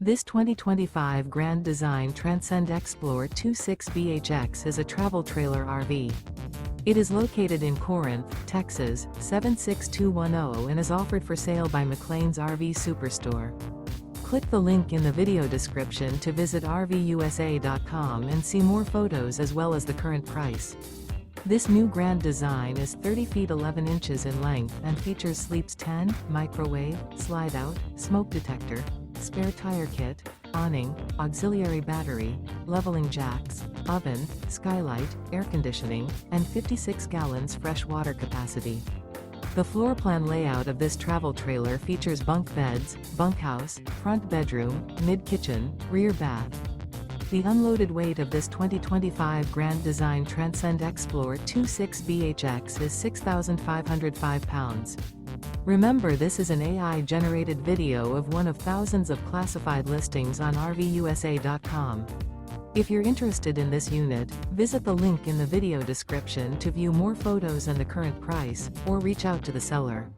This 2025 Grand Design Transcend Xplor 26BHX is a travel trailer RV. It is located in Corinth, Texas, 76210 and is offered for sale by McClain's RV Superstore. Click the link in the video description to visit RVUSA.com and see more photos as well as the current price. This new Grand Design is 30 feet 11 inches in length and features sleeps 10, microwave, slide-out, smoke detector, spare tire kit, awning, auxiliary battery, leveling jacks, oven, skylight, air conditioning, and 56 gallons fresh water capacity. The floor plan layout of this travel trailer features bunk beds, bunkhouse, front bedroom, mid-kitchen, rear bath. The unloaded weight of this 2025 Grand Design Transcend Xplor 26BHX is 6,505 pounds. Remember, this is an AI-generated video of one of thousands of classified listings on RVUSA.com. If you're interested in this unit, visit the link in the video description to view more photos and the current price, or reach out to the seller.